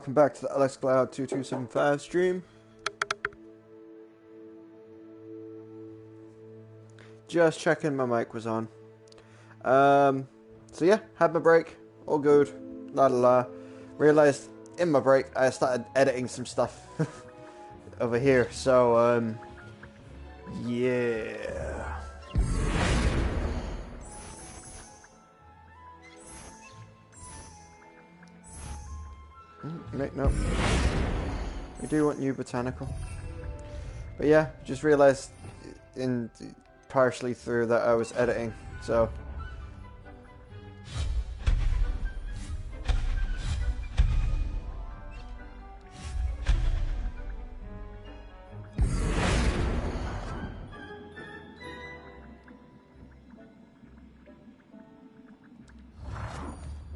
Welcome back to the AlexCloud2275 stream. Just checking my mic was on. So yeah, had my break, all good, la la la. Realized in my break I started editing some stuff over here, so yeah. No, we do want new botanical. But yeah, just realized partially through that I was editing, so.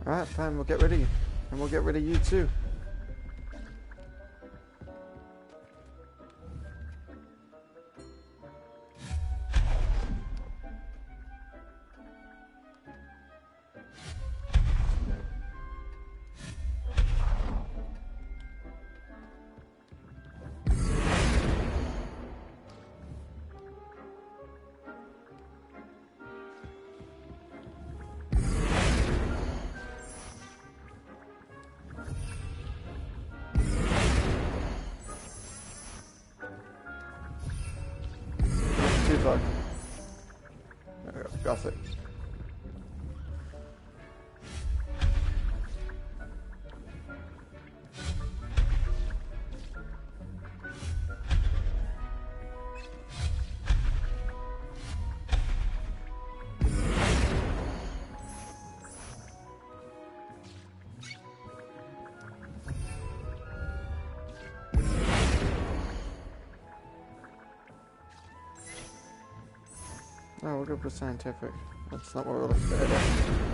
Alright, fine, we'll get rid of you. And we'll get rid of you too. Too far. There we go, Gothic. No, we'll go for scientific. That's not what we're looking at.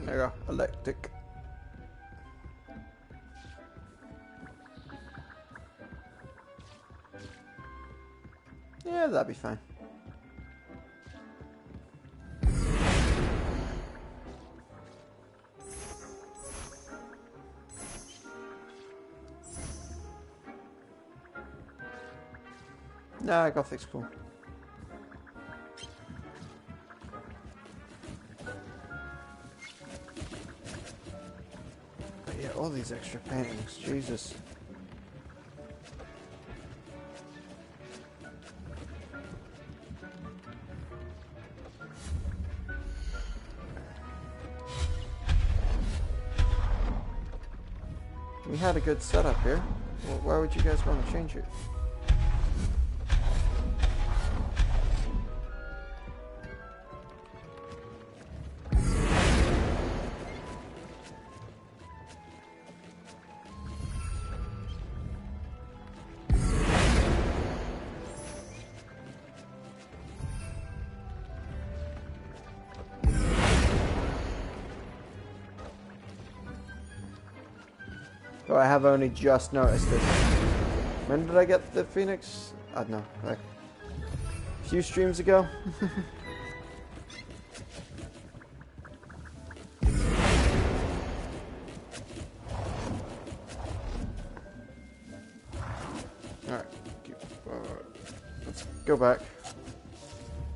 There you go, electric. Yeah, that'd be fine. Nah, Gothic's cool. All these extra paintings, Jesus. We had a good setup here. Why would you guys want to change it? Oh, I have only just noticed this. When did I get the Phoenix? I don't know, like a few streams ago. Alright, let's go back.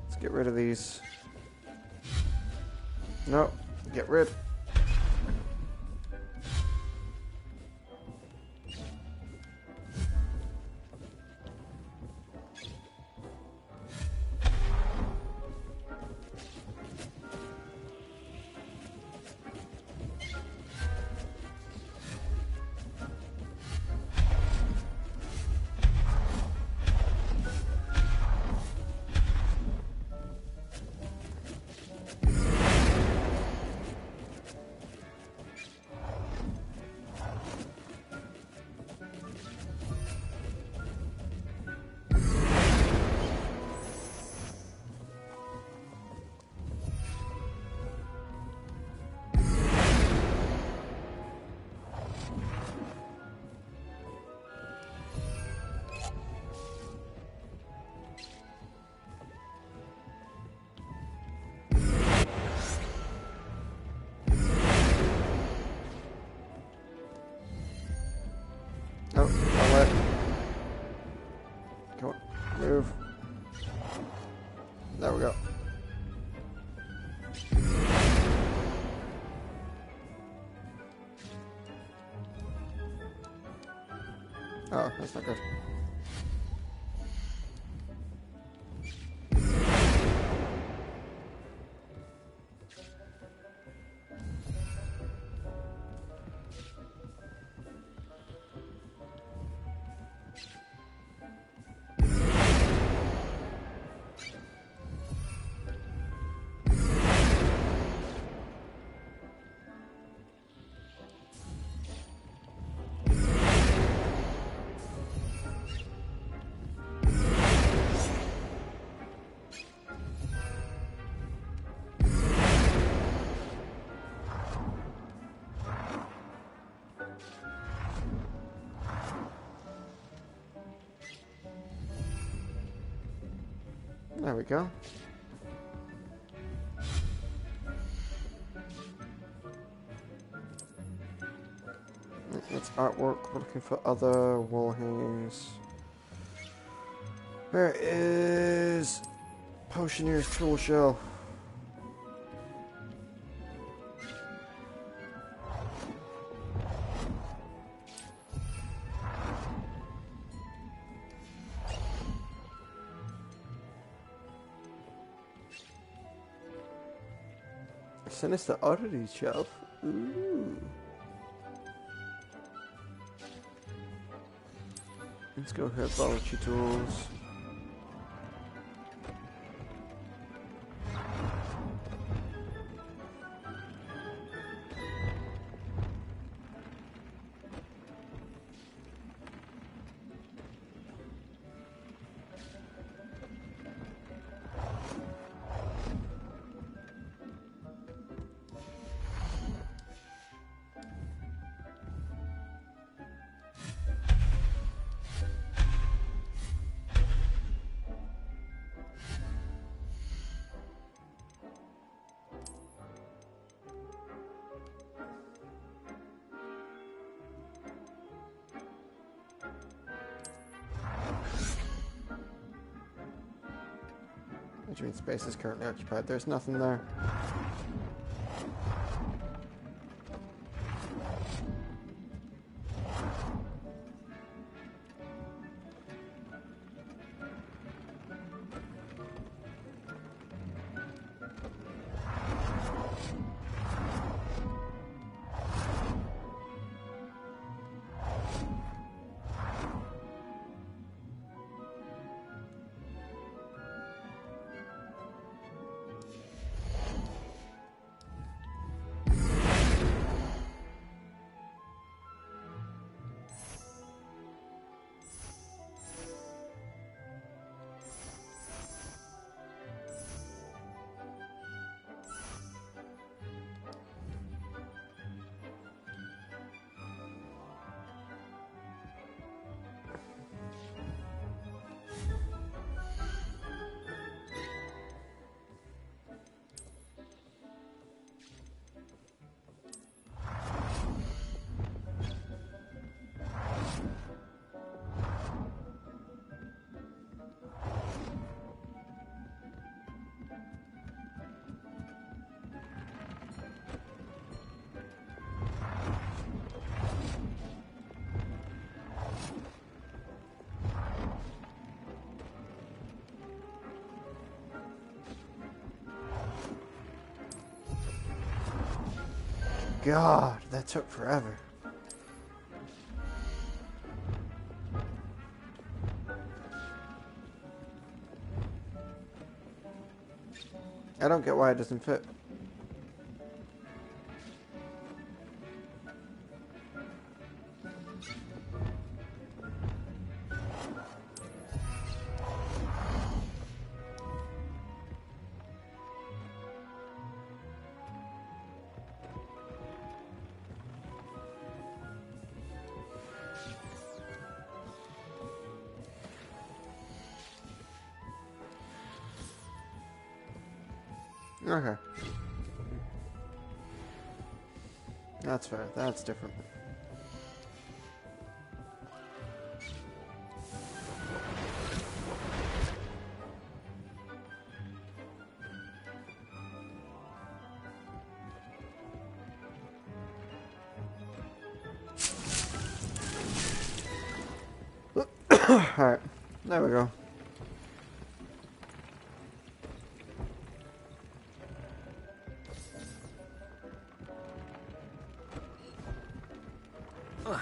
Let's get rid of these. No, get rid. Oh, that's not good. There we go. That's artwork. We're looking for other wall hangings. Where is Potioneer's Tool Shell? Sinister Oddity Shelf. Ooh. Let's go Herbology Tools. Between space is currently occupied. There's nothing there. God, that took forever. I don't get why it doesn't fit. Okay. That's fair. That's different. Alright, there we go. Does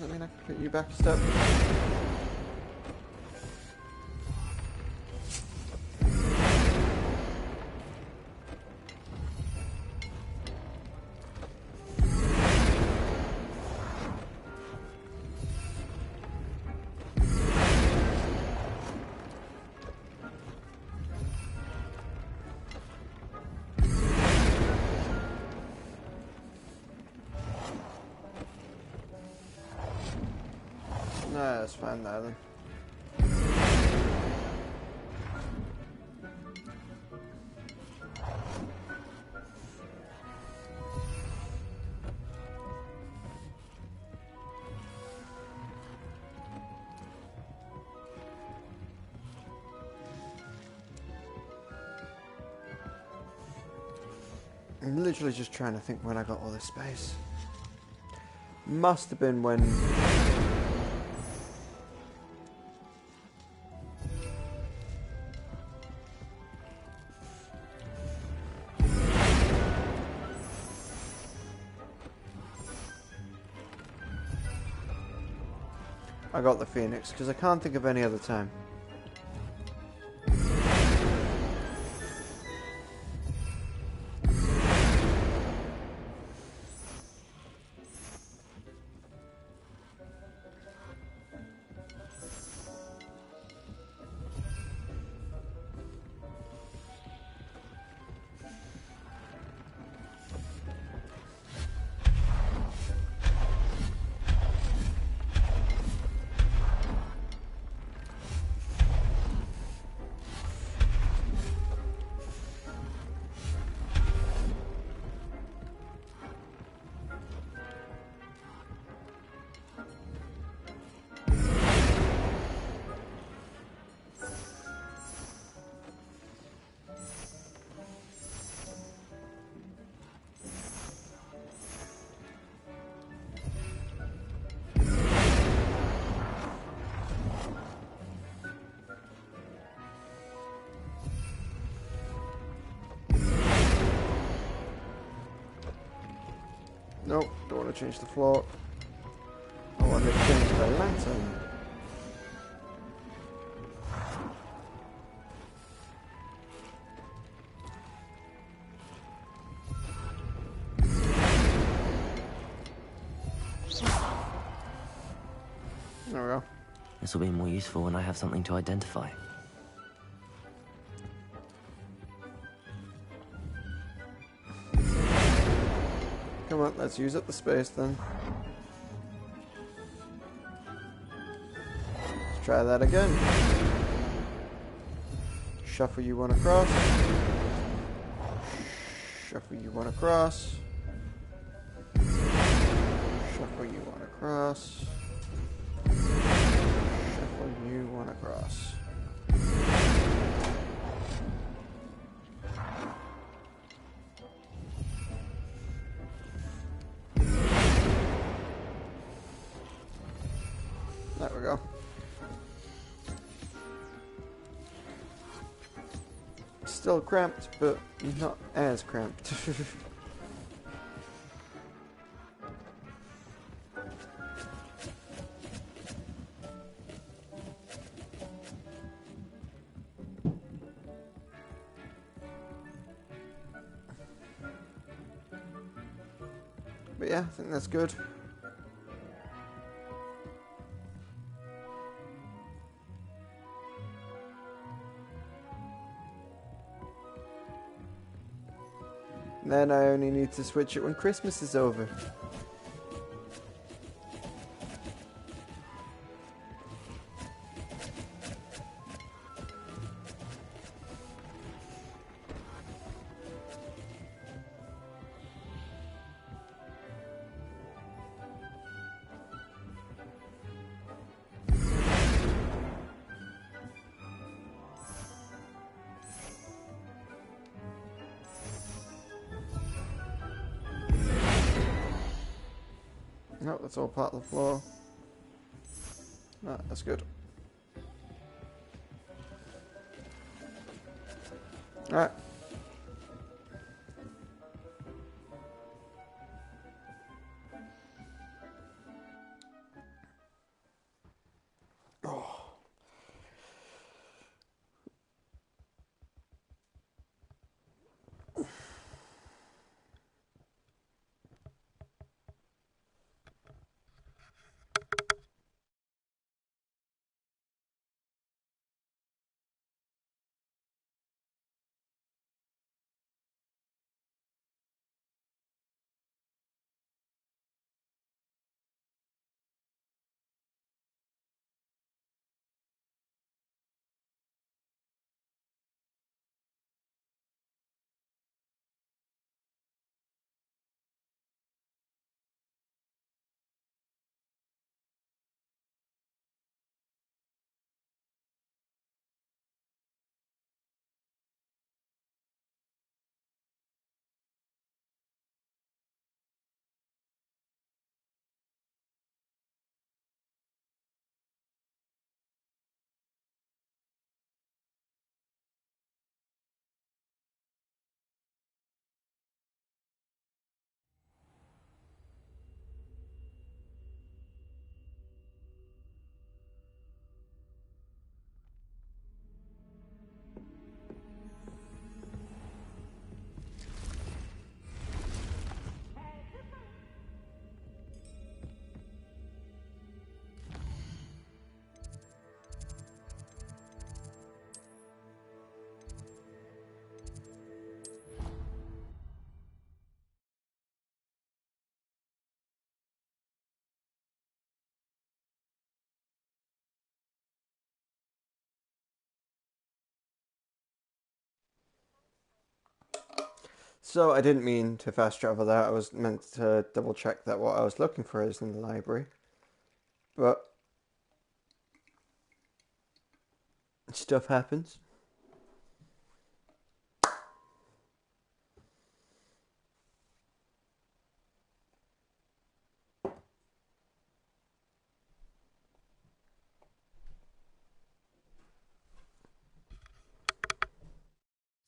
that mean I can put you back a step? No, that's fine now then. I'm literally just trying to think when I got all this space. Must have been when... I got the Phoenix, because I can't think of any other time. Nope, don't want to change the floor. I want to change the lantern. There we go. This will be more useful when I have something to identify. Come on, let's use up the space then. Let's try that again. Shuffle you one across. Shuffle you one across. Shuffle you one across. Shuffle you one across. There we go. Still cramped, but not as cramped. But yeah, I think that's good. Then I only need to switch it when Christmas is over. No, that's all part of the floor. No, that's good. Alright. So I didn't mean to fast travel there. I was meant to double check that what I was looking for is in the library. But stuff happens.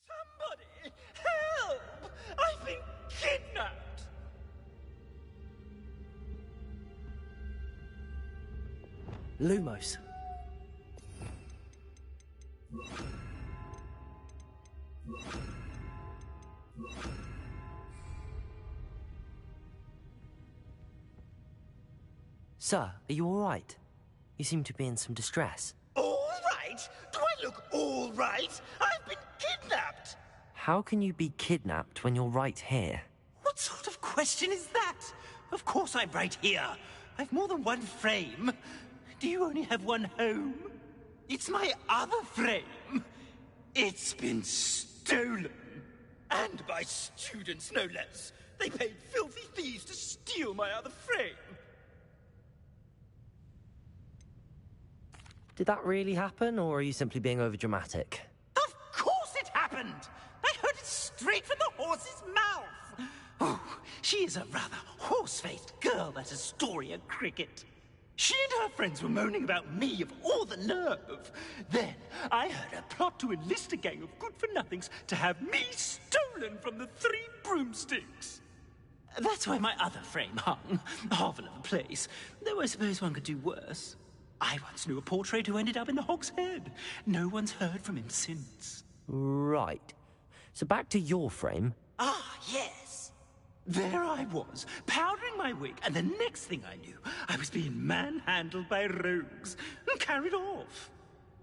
Somebody help! I've been kidnapped! Lumos. Sir, are you all right? You seem to be in some distress. All right? Do I look all right? I've been kidnapped! How can you be kidnapped when you're right here? What sort of question is that? Of course I'm right here. I've more than one frame. Do you only have one home? It's my other frame. It's been stolen. And by students, no less. They paid filthy thieves to steal my other frame. Did that really happen, or are you simply being overdramatic? Of course it happened! I heard it straight from the horse's mouth! Oh, she is a rather horse-faced girl, that Astoria Cricket. She and her friends were moaning about me of all the nerve. Then I heard her plot to enlist a gang of good-for-nothings to have me stolen from the Three Broomsticks. That's why my other frame hung. A hovel of a place. Though I suppose one could do worse. I once knew a portrait who ended up in the Hog's Head. No one's heard from him since. Right. So back to your frame. Ah, yes. There I was, powdering my wig, and the next thing I knew, I was being manhandled by rogues and carried off.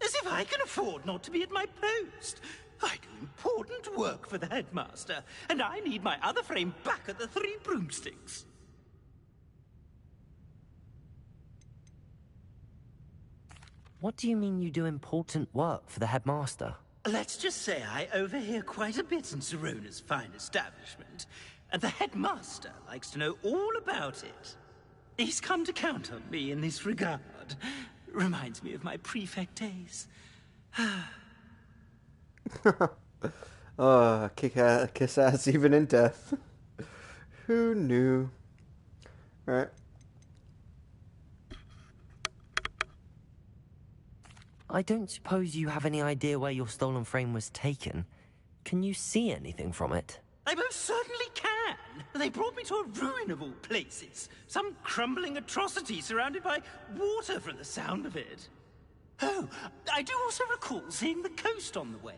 As if I can afford not to be at my post. I do important work for the headmaster, and I need my other frame back at the Three Broomsticks. What do you mean you do important work for the headmaster? Let's just say I overhear quite a bit in Serona's fine establishment, and the headmaster likes to know all about it. He's come to count on me in this regard. Reminds me of my prefect days. Oh, kiss ass even in death. Who knew? Alright. I don't suppose you have any idea where your stolen frame was taken. Can you see anything from it? I most certainly can. They brought me to a ruin of all places. Some crumbling atrocity surrounded by water from the sound of it. Oh, I do also recall seeing the coast on the way.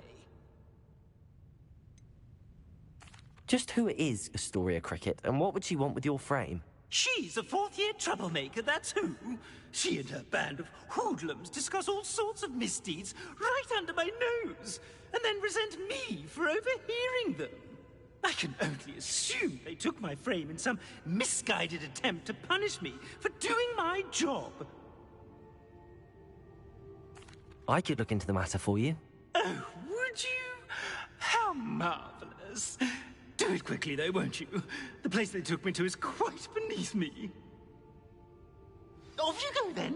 Just who is Astoria Cricket, and what would she want with your frame? She's a fourth-year troublemaker, that's who. She and her band of hoodlums discuss all sorts of misdeeds right under my nose, and then resent me for overhearing them. I can only assume they took my frame in some misguided attempt to punish me for doing my job. I could look into the matter for you. Oh, would you? How marvelous. Do it quickly, though, won't you? The place they took me to is quite beneath me. Off you go, then.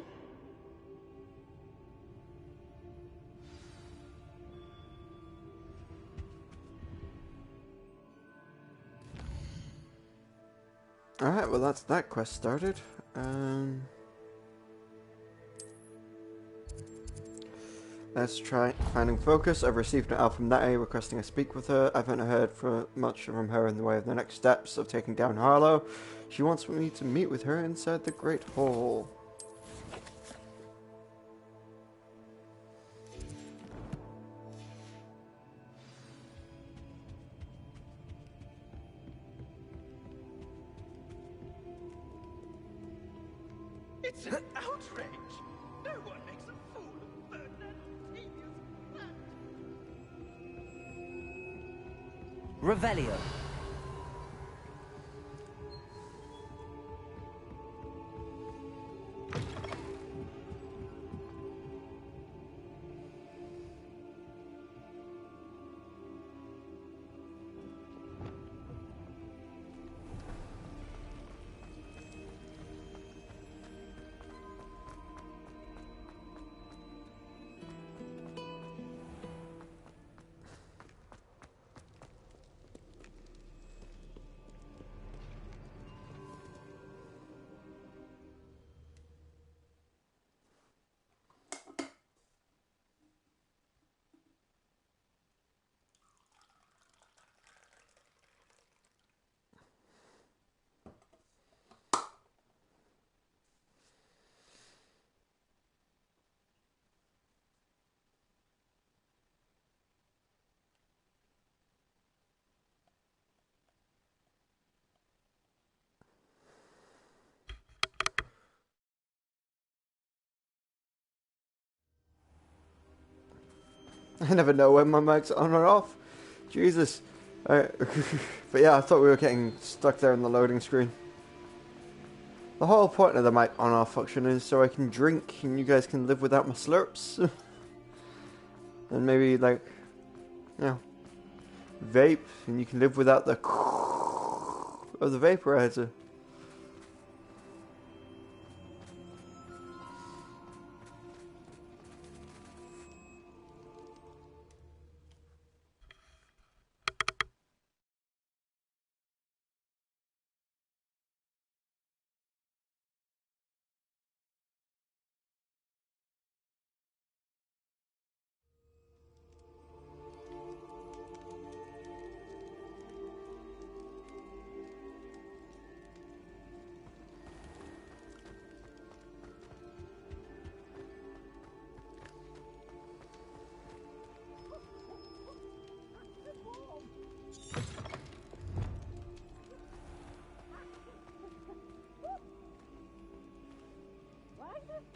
Alright, well that's that quest started. Let's try finding focus. I've received an email from Natty requesting I speak with her. I haven't heard much from her in the way of the next steps of taking down Harlow. She wants me to meet with her inside the Great Hall. It's an outrage! No one makes a fool of Ferdinand Octavius Fat. Revelio. I never know when my mic's on or off. Jesus. But yeah, I thought we were getting stuck there in the loading screen. The whole point of the mic on off function is so I can drink and you guys can live without my slurps. And maybe like, you know, vape and you can live without the of the vaporizer.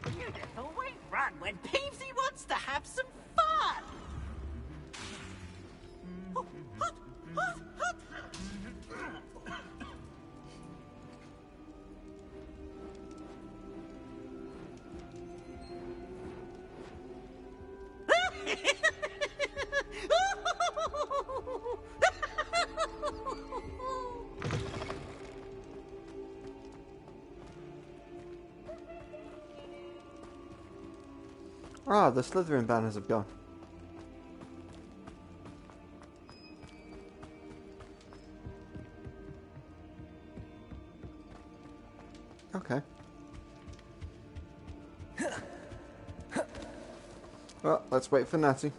Beautiful, we run when Peevesy wants to have some fun! Ah, the Slytherin banners have gone. Okay. Well, let's wait for Natty.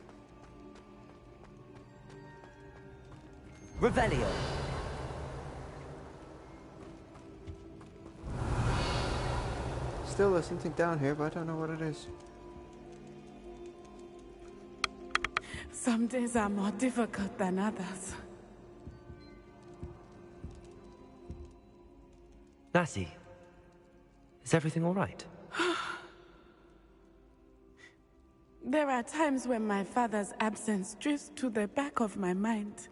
Revelio. Still, there's something down here, but I don't know what it is. Some days are more difficult than others. Natty, is everything all right? There are times when my father's absence drifts to the back of my mind,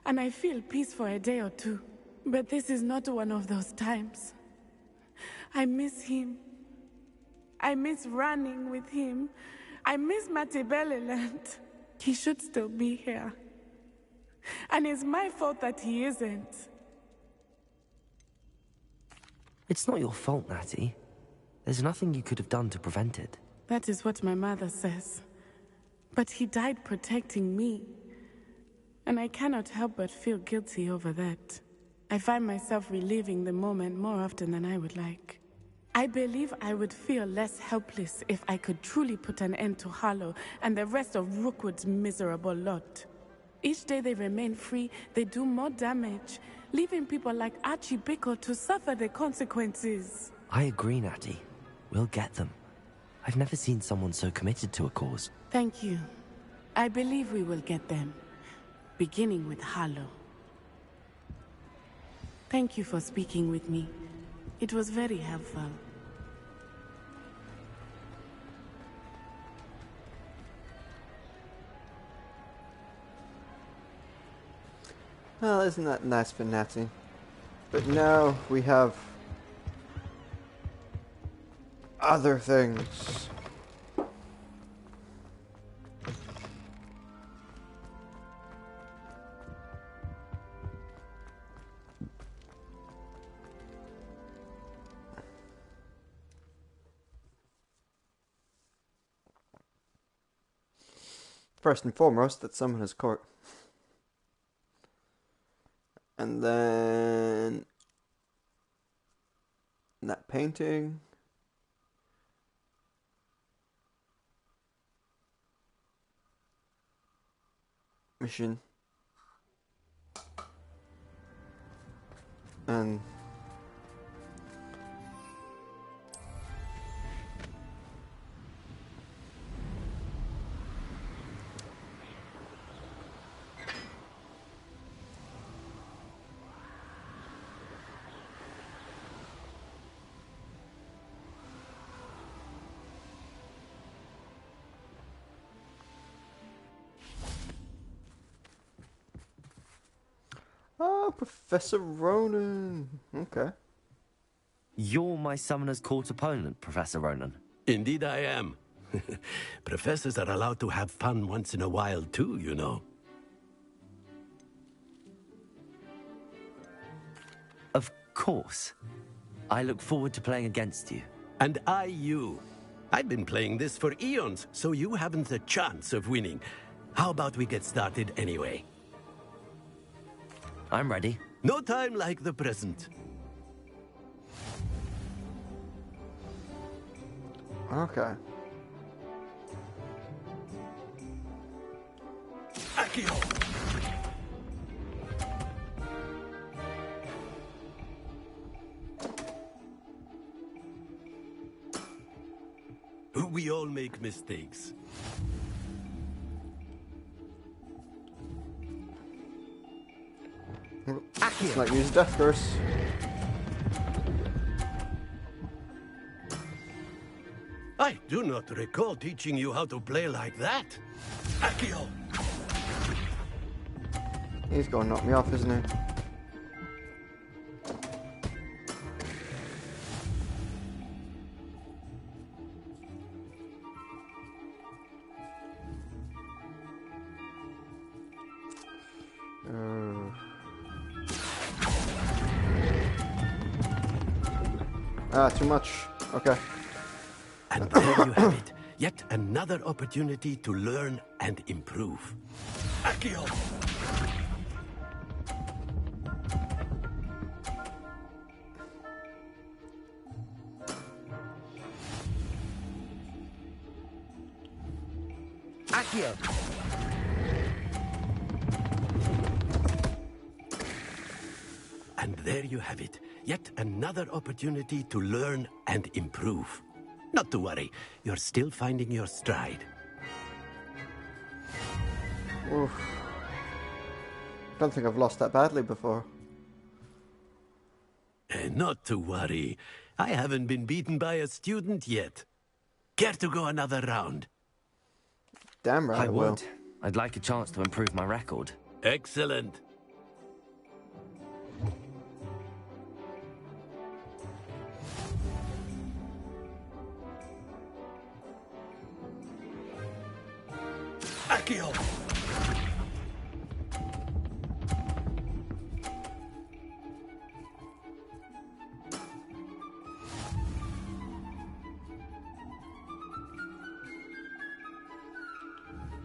and I feel peace for a day or two. But this is not one of those times. I miss him. I miss running with him. I miss Matibeleland. He should still be here. And it's my fault that he isn't. It's not your fault, Natty. There's nothing you could have done to prevent it. That is what my mother says. But he died protecting me. And I cannot help but feel guilty over that. I find myself reliving the moment more often than I would like. I believe I would feel less helpless if I could truly put an end to Harlow and the rest of Rookwood's miserable lot. Each day they remain free, they do more damage, leaving people like Archie Bickle to suffer the consequences. I agree, Natty. We'll get them. I've never seen someone so committed to a cause. Thank you. I believe we will get them, beginning with Harlow. Thank you for speaking with me. It was very helpful. Well, isn't that nice for Natty? But now we have other things. First and foremost, that Summoner's Court. And then that painting. Mission. And oh, Professor Ronan. Okay. You're my Summoner's Court opponent, Professor Ronan. Indeed I am. Professors are allowed to have fun once in a while too, you know. Of course. I look forward to playing against you. And I you. I've been playing this for eons, so you haven't a chance of winning. How about we get started anyway? I'm ready. No time like the present. Okay. Accio! We all make mistakes. Let's not use Death Curse. I do not recall teaching you how to play like that. Accio! He's gonna knock me off, isn't he? Too much. Okay. And there you have it. Yet another opportunity to learn and improve. Accio! Accio! And there you have it. Yet another opportunity to learn and improve. Not to worry, you're still finding your stride. Oof. Don't think I've lost that badly before. Not to worry. I haven't been beaten by a student yet. Care to go another round? Damn right I I will. would. I'd like a chance to improve my record. Excellent. Accio!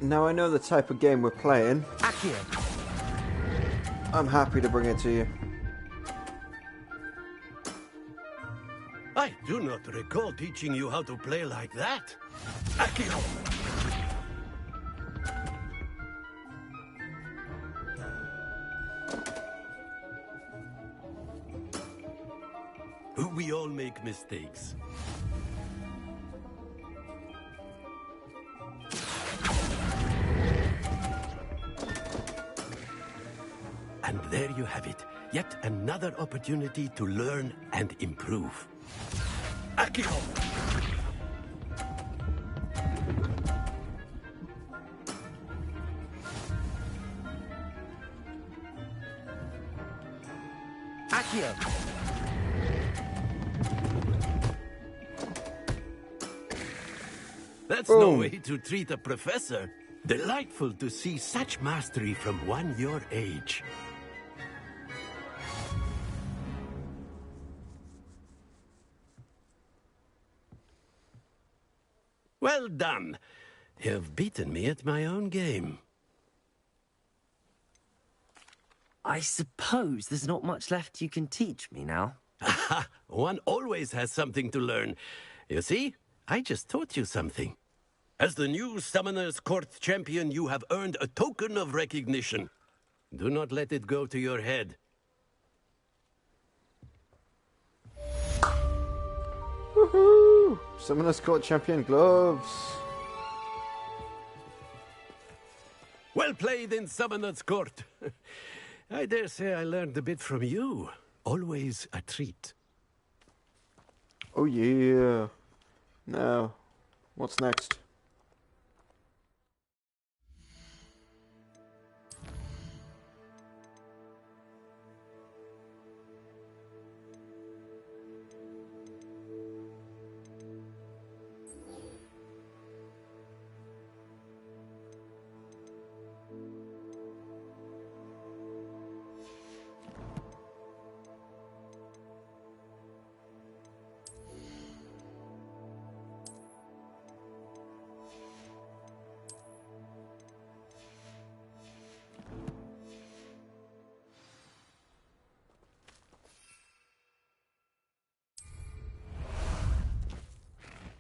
Now I know the type of game we're playing. Accio! I'm happy to bring it to you. I do not recall teaching you how to play like that. Accio! We all make mistakes. And there you have it. Yet another opportunity to learn and improve. Accio! Accio! That's no Boom. way to treat a professor. Delightful to see such mastery from one your age. Well done. You've beaten me at my own game. I suppose there's not much left you can teach me now. Aha! One always has something to learn. You see, I just taught you something. As the new Summoner's Court champion, you have earned a token of recognition. Do not let it go to your head. Woohoo! Summoner's Court Champion gloves. Well played in Summoner's Court. I dare say I learned a bit from you. Always a treat. Oh yeah. Now, what's next?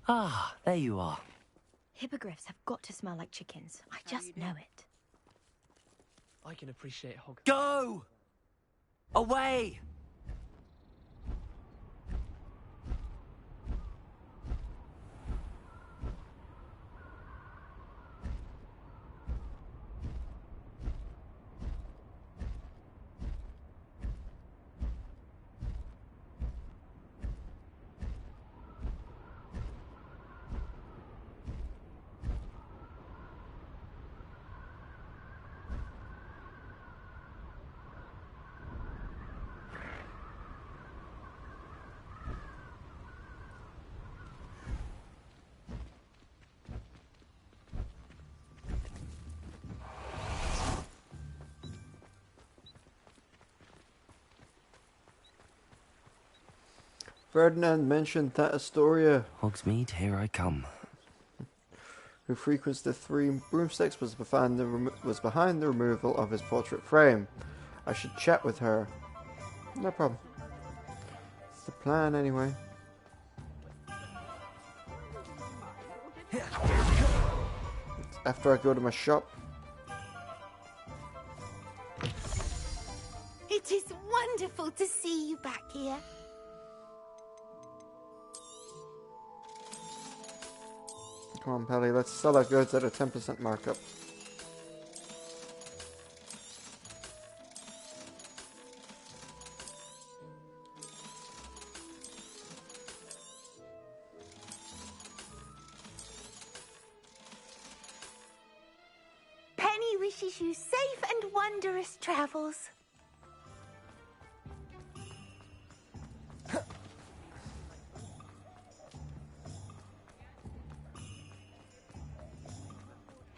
Ah, there you are. Hippogriffs have got to smell like chickens. I just know it. I can appreciate Hog. Go! Away! Ferdinand mentioned that Astoria, Hogsmeade, here I come. who frequents the Three Broomsticks, was behind the removal of his portrait frame. I should chat with her. No problem. It's the plan anyway. after I go to my shop. It is wonderful to see you back here. Come on, Pelly, let's sell our goods at a 10% markup. Penny wishes you safe and wondrous travels.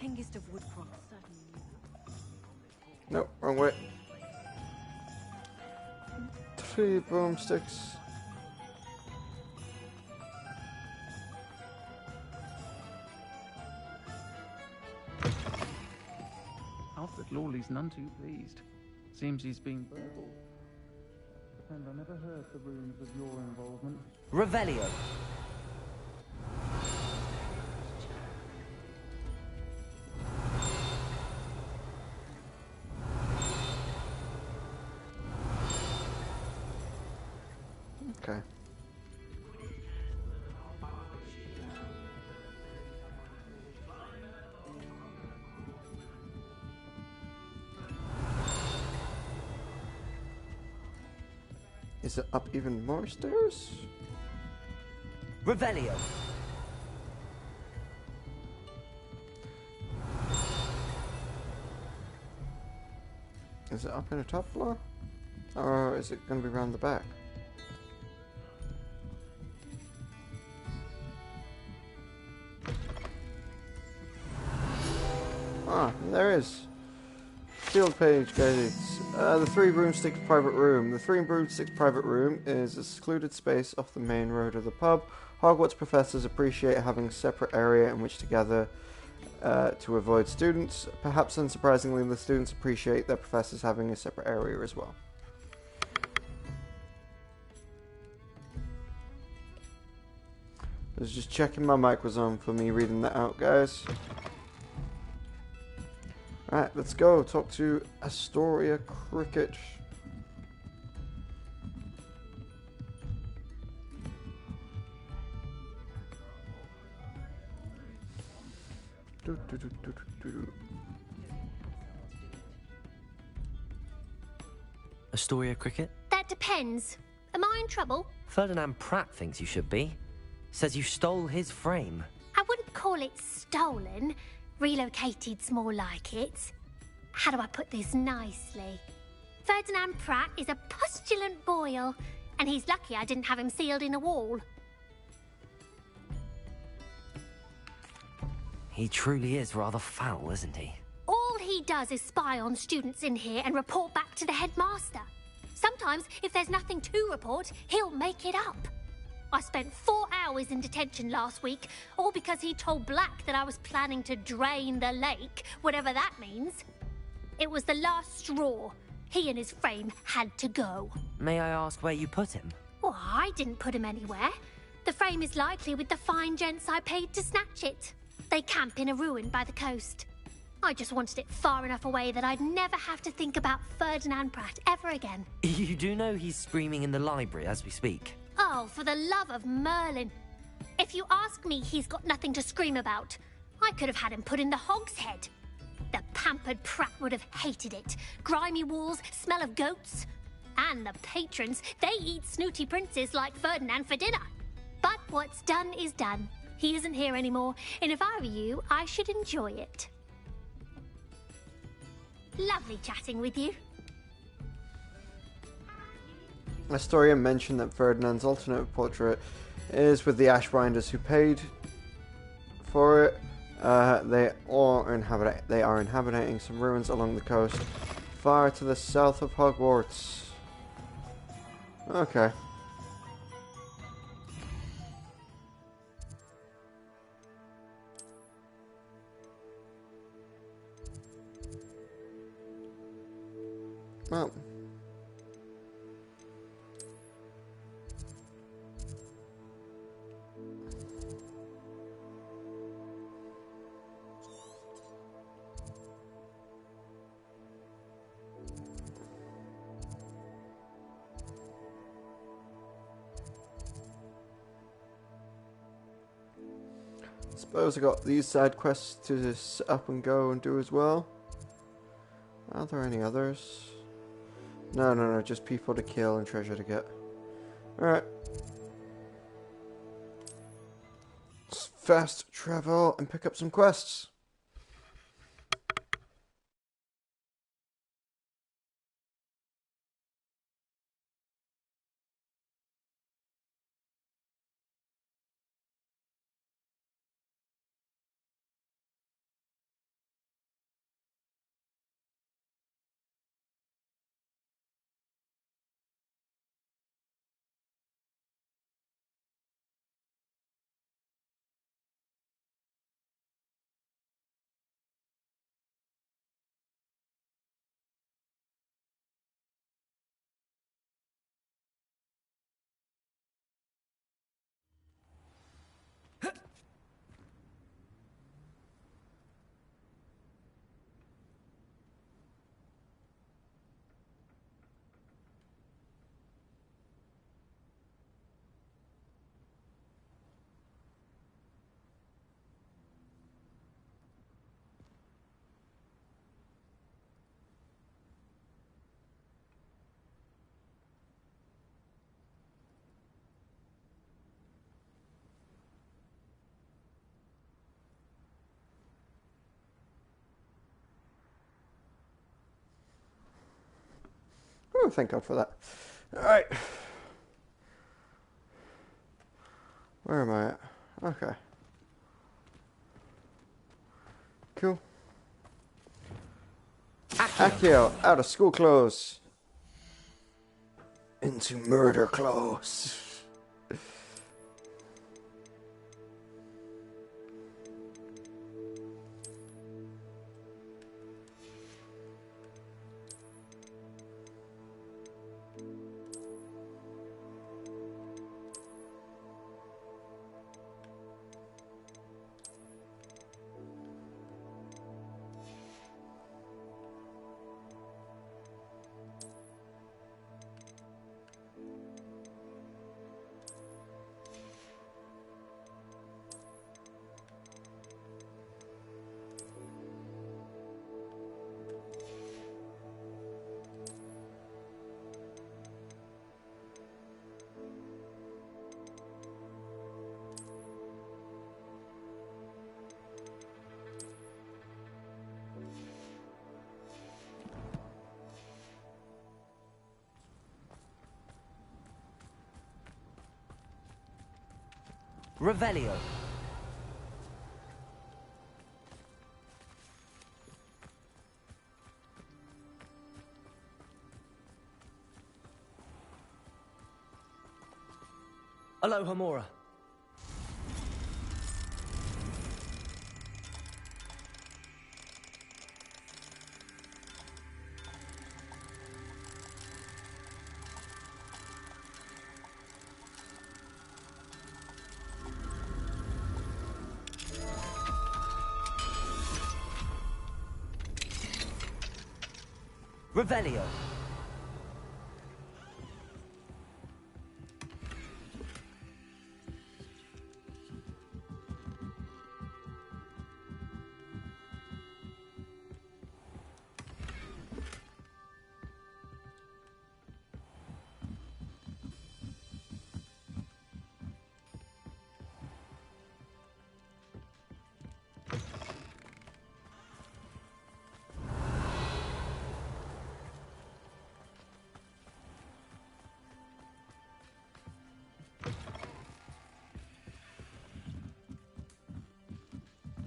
Hengist of Woodcroft certainly. Nope, wrong way. 3 broomsticks. Alfred Lawley's none too pleased. Seems he's been burgled. And I never heard the rumours of your involvement. Revelio. Okay. Is it up even more stairs? Revelio. Is it up in the top floor? Or is it going to be around the back? Ah, there is. Field page guides. The 3 broomsticks private room. The 3 broomsticks private room is a secluded space off the main road of the pub. Hogwarts professors appreciate having a separate area in which to gather to avoid students. Perhaps unsurprisingly, the students appreciate their professors having a separate area as well. I was just checking my mic was on for me reading that out, guys. Alright, let's go talk to Astoria Cricket. Astoria Cricket? That depends. Am I in trouble? Ferdinand Pratt thinks you should be. Says you stole his frame. I wouldn't call it stolen. Relocated's more like it. How do I put this nicely? Ferdinand Pratt is a postulant boil, and he's lucky I didn't have him sealed in a wall. He truly is rather foul, isn't he? All he does is spy on students in here and report back to the headmaster. Sometimes, if there's nothing to report, he'll make it up. I spent 4 hours in detention last week, all because he told Black that I was planning to drain the lake, whatever that means. It was the last straw. He and his frame had to go. May I ask where you put him? Well, I didn't put him anywhere. The frame is likely with the fine gents I paid to snatch it. They camp in a ruin by the coast. I just wanted it far enough away that I'd never have to think about Ferdinand Pratt ever again. You do know he's screaming in the library as we speak. Oh, for the love of Merlin. If you ask me, he's got nothing to scream about. I could have had him put in the hogshead. The pampered Pratt would have hated it. Grimy walls, smell of goats. And the patrons, they eat snooty princes like Ferdinand for dinner. But what's done is done. He isn't here anymore, and if I were you, I should enjoy it. Lovely chatting with you. Astoria mentioned that Ferdinand's alternate portrait is with the Ashbinders who paid for it. They are inhabiting some ruins along the coast, far to the south of Hogwarts. Okay. Well. Suppose I got these side quests to just set up and go and do as well. Are there any others? No, just people to kill and treasure to get. Alright. Let's fast travel and pick up some quests. Oh, thank God for that. Alright. Where am I at? Okay. Cool. Akio, out of school clothes. Into murder clothes. Revelio. Alohomora. Revelio.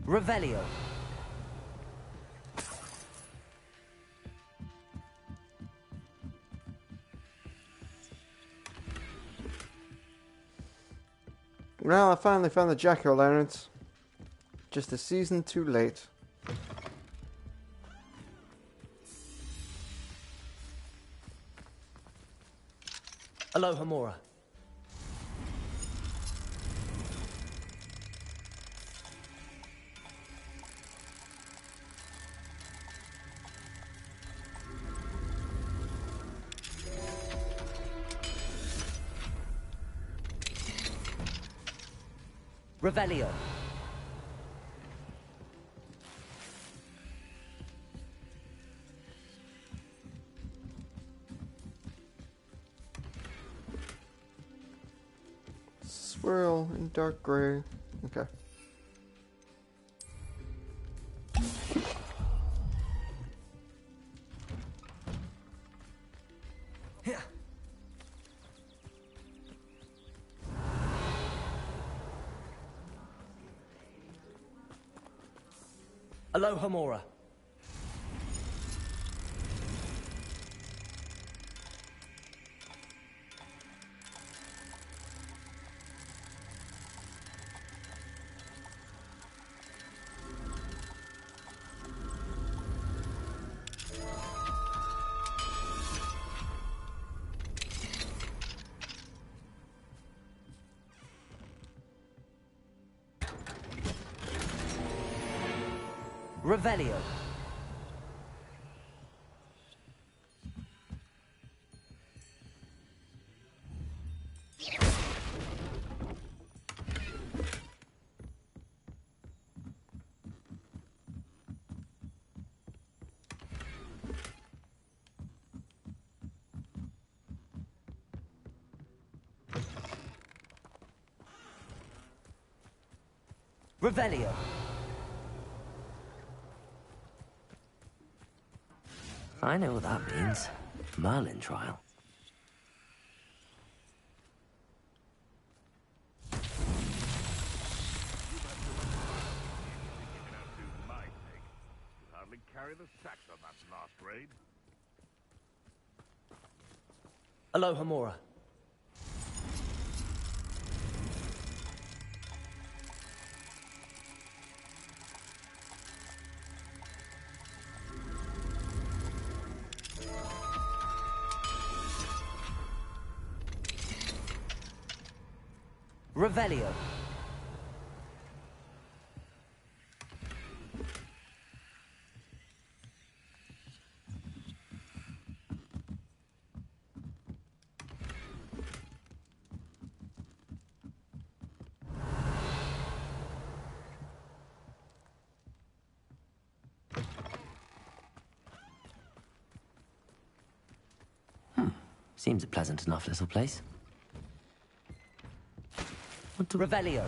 Revelio. Well, I finally found the jack-o'-lanterns. Just a season too late. Alohomora. Revelio. swirl in dark grey. Okay. Here. Aloha Mora. Revelio. Revelio. I know what that means. Merlin trial. Hardly carry the sacks on that last raid. Aloha Mora. Revelio. Seems a pleasant enough little place. What to Revelio.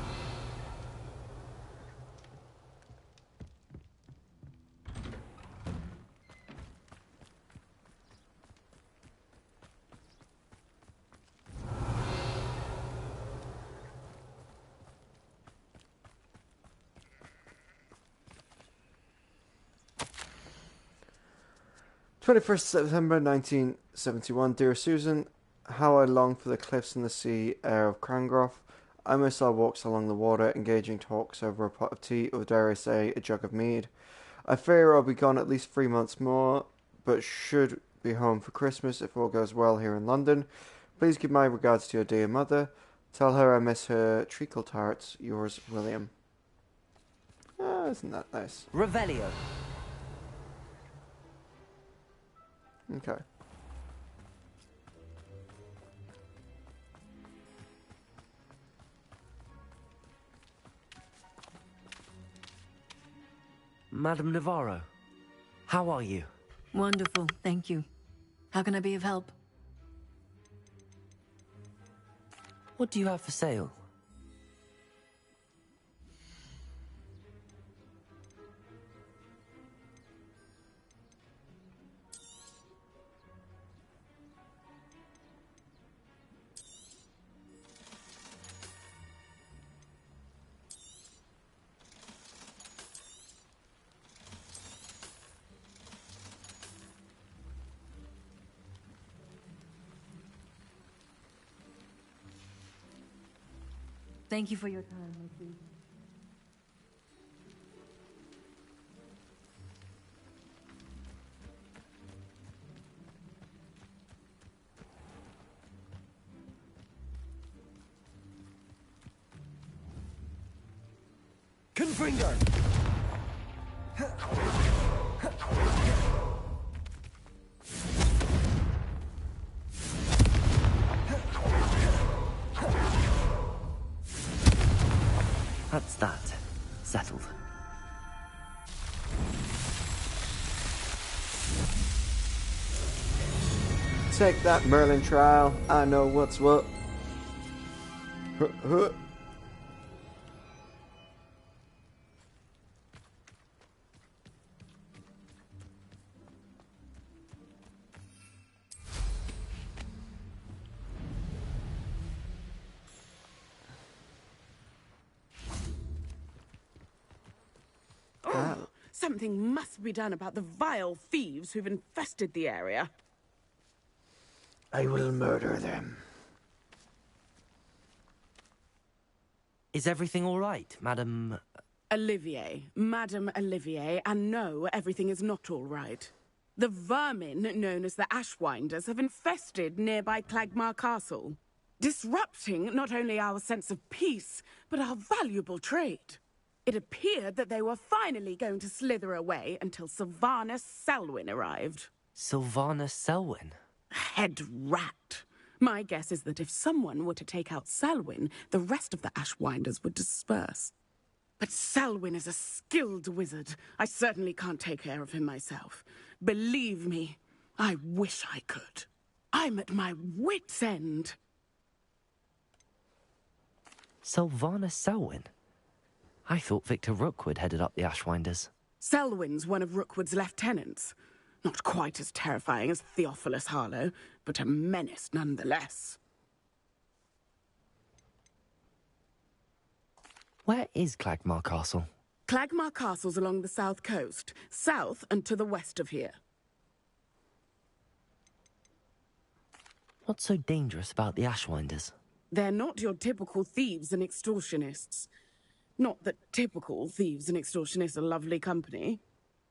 September 1971. Dear Susan, how I long for the cliffs and the sea air of Crangroth. I miss our walks along the water, engaging talks over a pot of tea, or dare I say, a jug of mead. I fear I'll be gone at least 3 months more, but should be home for Christmas if all goes well here in London. Please give my regards to your dear mother. Tell her I miss her treacle tarts. Yours, William. Ah, isn't that nice? Revelio. Okay. Madame Navarro, how are you? Wonderful, thank you. How can I be of help? What do you have for sale? Thank you for your time, Missy. Confringo! That's that. Settled. Take that, Merlin trial. I know what's what. Something must be done about the vile thieves who've infested the area. I will murder them. Is everything all right, Madam... Olivier, Madame Olivier, and no, everything is not all right. The vermin known as the Ashwinders have infested nearby Clagmar Castle, disrupting not only our sense of peace, but our valuable trade. It appeared that they were finally going to slither away until Sylvanus Selwyn arrived. Sylvanus Selwyn? Head rat. My guess is that if someone were to take out Selwyn, the rest of the Ashwinders would disperse. But Selwyn is a skilled wizard. I certainly can't take care of him myself. Believe me, I wish I could. I'm at my wit's end. Sylvanus Selwyn? I thought Victor Rookwood headed up the Ashwinders. Selwyn's one of Rookwood's lieutenants. Not quite as terrifying as Theophilus Harlow, but a menace nonetheless. Where is Clagmar Castle? Clagmar Castle's along the south coast, south and to the west of here. What's so dangerous about the Ashwinders? They're not your typical thieves and extortionists. Not that typical thieves and extortionists are lovely company.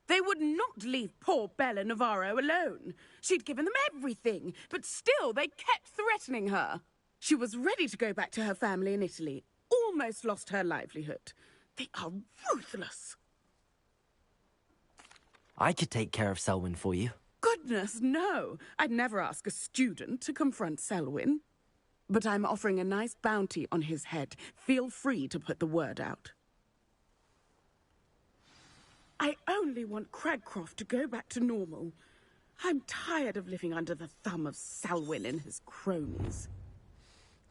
They would not leave poor Bella Navarro alone. She'd given them everything, but still they kept threatening her. She was ready to go back to her family in Italy, almost lost her livelihood. They are ruthless. I could take care of Selwyn for you. Goodness, no. I'd never ask a student to confront Selwyn. But I'm offering a nice bounty on his head. Feel free to put the word out. I only want Cragcroft to go back to normal. I'm tired of living under the thumb of Selwyn and his cronies.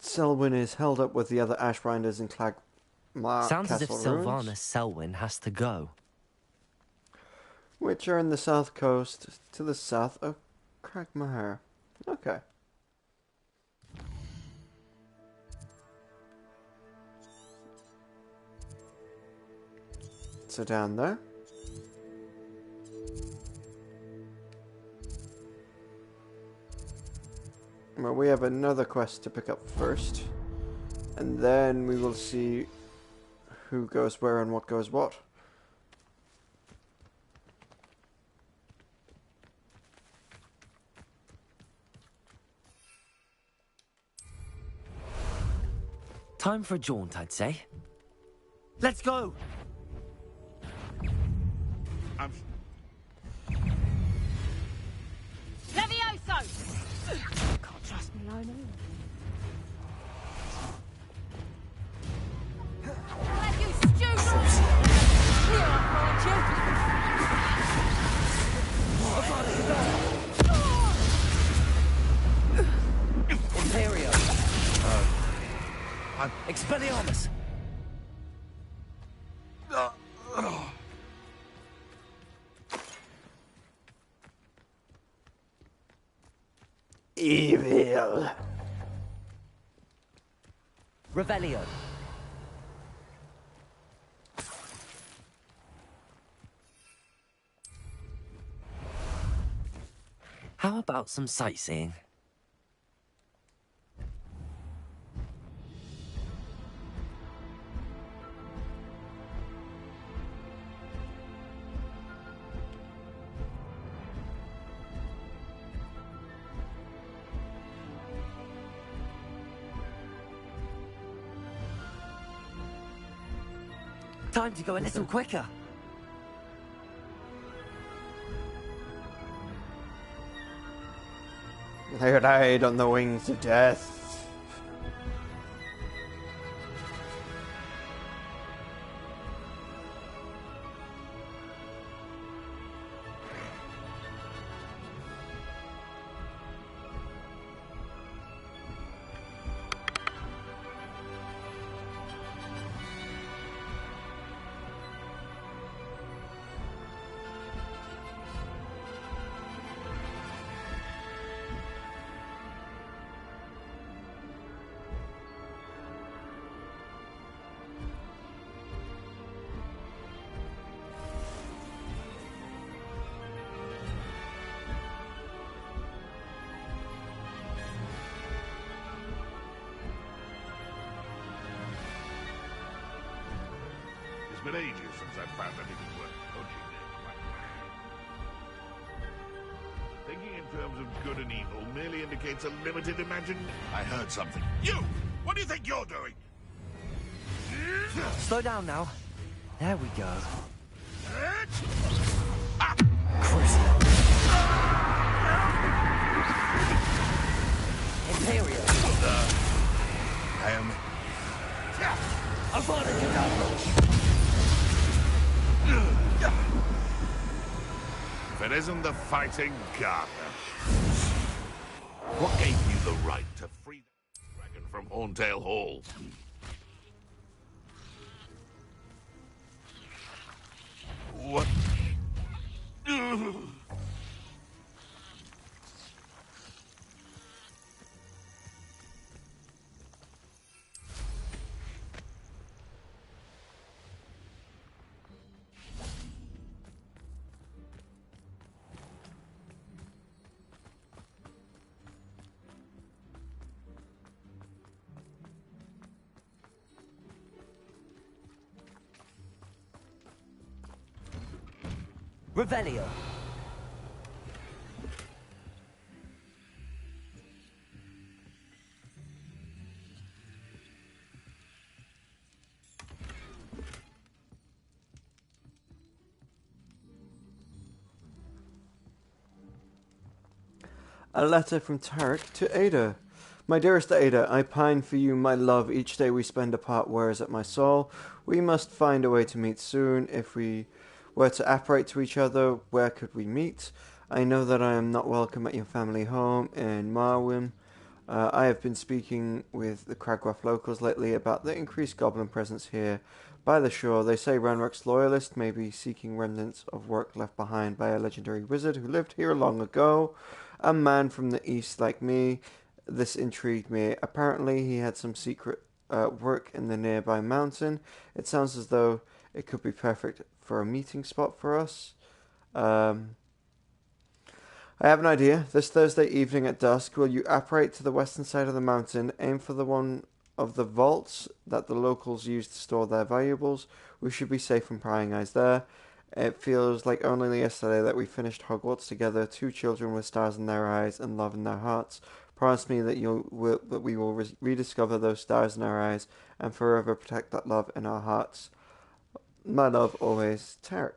Selwyn is held up with the other Ashwinders in Clagmar Sounds as if Castle Sylvanus ruins, Selwyn has to go. which are in the south coast to the south of Cragmar. Okay. So down there. Well, we have another quest to pick up first. And then we will see who goes where and what goes what. Time for a jaunt, I'd say. Let's go! Levioso! Can't trust me, I know. You stupid! Here, I'll find you! Imperio! Expelliarmus! Evil! Revelio! How about some sightseeing? Time to go a little quicker. They ride on the wings of death. been ages since I've found anything worth poaching near. Thinking in terms of good and evil merely indicates a limited I heard something. You! What do you think you're doing? Slow down now. There we go. Imperial. I am... If it isn't the fighting gardener. What gave you the right to free the dragon from Horntail Hall? What? Revelio. A letter from Tarek to Ada. My dearest Ada, I pine for you, my love. Each day we spend apart wears at my soul. We must find a way to meet soon. If we were to apparate to each other, where could we meet? I know that I am not welcome at your family home in Marwyn. I have been speaking with the Cragworth locals lately about the increased goblin presence here by the shore. They say Ranrock's loyalist may be seeking remnants of work left behind by a legendary wizard who lived here long ago. A man from the east like me. This intrigued me. Apparently he had some secret work in the nearby mountain. It sounds as though it could be perfect for a meeting spot for us. I have an idea. This Thursday evening at dusk, will you apparate to the western side of the mountain, aim for the one of the vaults that the locals use to store their valuables? We should be safe from prying eyes there. It feels like only yesterday that we finished Hogwarts together, two children with stars in their eyes and love in their hearts. Promise me that we will rediscover those stars in our eyes and forever protect that love in our hearts. My love, always, Tarek.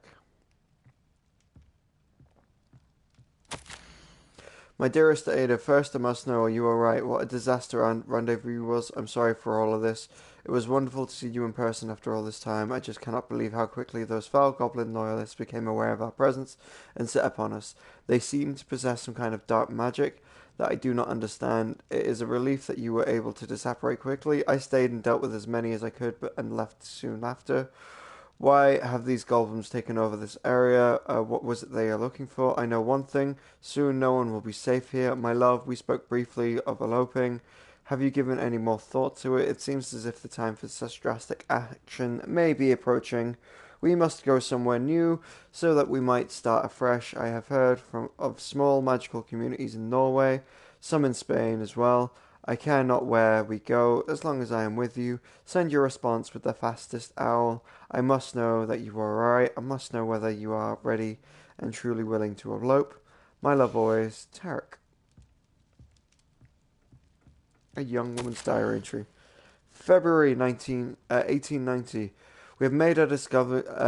My dearest Ada, first I must know, are you alright? What a disaster our rendezvous was. I'm sorry for all of this. It was wonderful to see you in person after all this time. I just cannot believe how quickly those foul goblin loyalists became aware of our presence and set upon us. They seem to possess some kind of dark magic that I do not understand. It is a relief that you were able to disapparate quickly. I stayed and dealt with as many as I could and left soon after. Why have these goblins taken over this area? What was it they are looking for? I know one thing. Soon no one will be safe here. My love, we spoke briefly of eloping. Have you given any more thought to it? It seems as if the time for such drastic action may be approaching. We must go somewhere new so that we might start afresh. I have heard of small magical communities in Norway, some in Spain as well. I care not where we go, as long as I am with you. Send your response with the fastest owl. I must know that you are alright. I must know whether you are ready and truly willing to elope. My love always, Tarek. A young woman's diary entry. February 1890. We have made our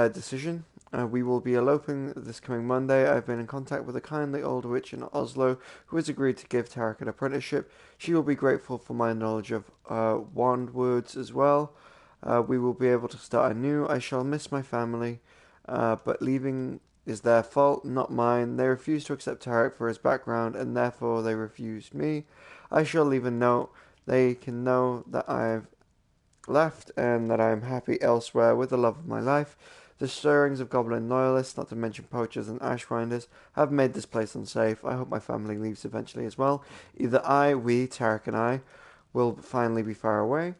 decision. We will be eloping this coming Monday. I have been in contact with a kindly old witch in Oslo who has agreed to give Tarek an apprenticeship. She will be grateful for my knowledge of wand words as well. We will be able to start anew. I shall miss my family, but leaving is their fault, not mine. They refused to accept Tarek for his background, and therefore they refused me. I shall leave a note. They can know that I have left and that I am happy elsewhere with the love of my life. The stirrings of goblin loyalists, not to mention poachers and ashwinders, have made this place unsafe. I hope my family leaves eventually as well. Either we, Tarek and I, will finally be far away.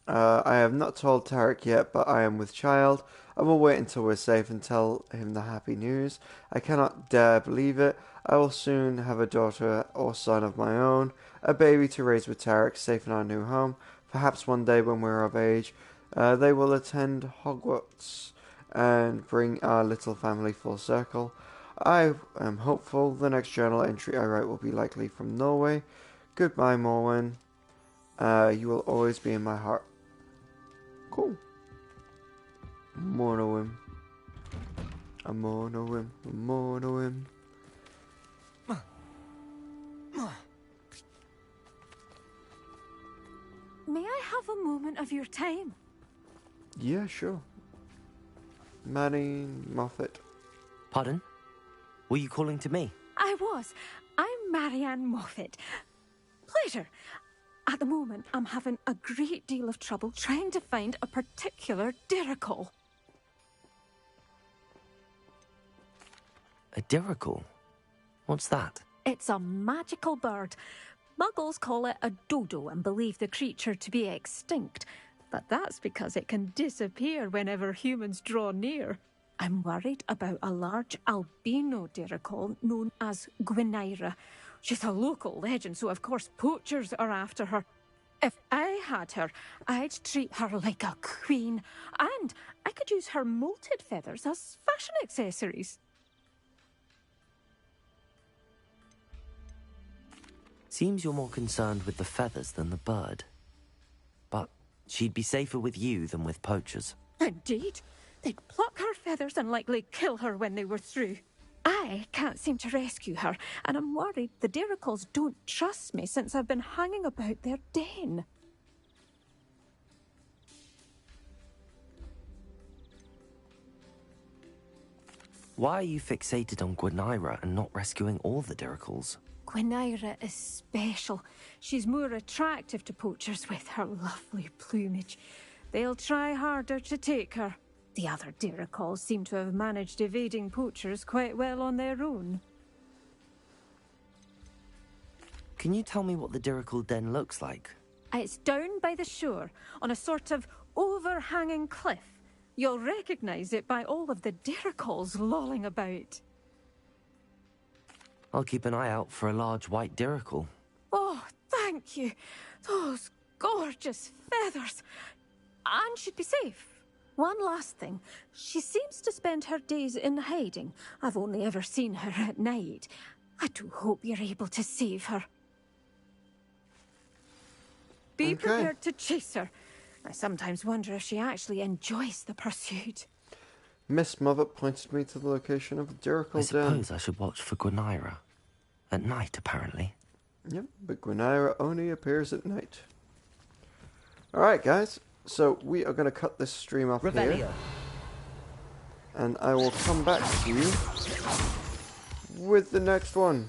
I have not told Tarek yet, but I am with child. I will wait until we're safe and tell him the happy news. I cannot dare believe it. I will soon have a daughter or son of my own, a baby to raise with Tarek, safe in our new home. Perhaps one day when we're of age, They will attend Hogwarts and bring our little family full circle. I am hopeful the next journal entry I write will be likely from Norway. Goodbye, Morwen. You will always be in my heart. Cool. Mono him. I mono him. Mono him. May I have a moment of your time? Yeah, sure. Manny Moffat. Pardon? Were you calling to me? I was. I'm Marianne Moffat. Pleasure. At the moment, I'm having a great deal of trouble trying to find a particular dirical. A dirical? What's that? It's a magical bird. Muggles call it a dodo and believe the creature to be extinct. But that's because it can disappear whenever humans draw near. I'm worried about a large albino dirical known as Gwynaira. She's a local legend, so of course poachers are after her. If I had her, I'd treat her like a queen. And I could use her molted feathers as fashion accessories. Seems you're more concerned with the feathers than the bird. But she'd be safer with you than with poachers. Indeed. They'd pluck her feathers and likely kill her when they were through. I can't seem to rescue her, and I'm worried the diricals don't trust me since I've been hanging about their den. Why are you fixated on Gwynaira and not rescuing all the diricals? Gwynaira is special. She's more attractive to poachers with her lovely plumage. They'll try harder to take her. The other diricals seem to have managed evading poachers quite well on their own. Can you tell me what the dirical den looks like? It's down by the shore, on a sort of overhanging cliff. You'll recognise it by all of the diricals lolling about. I'll keep an eye out for a large white dirical. Oh, thank you. Those gorgeous feathers. And she'd be safe. One last thing. She seems to spend her days in hiding. I've only ever seen her at night. I do hope you're able to save her. Be prepared to chase her. I sometimes wonder if she actually enjoys the pursuit. Miss Moffat pointed me to the location of the dirical den. I suppose I should watch for Gwynaira. At night, apparently. Yep, but Gwynaira only appears at night. Alright, guys. So we are going to cut this stream off here. And I will come back to you with the next one.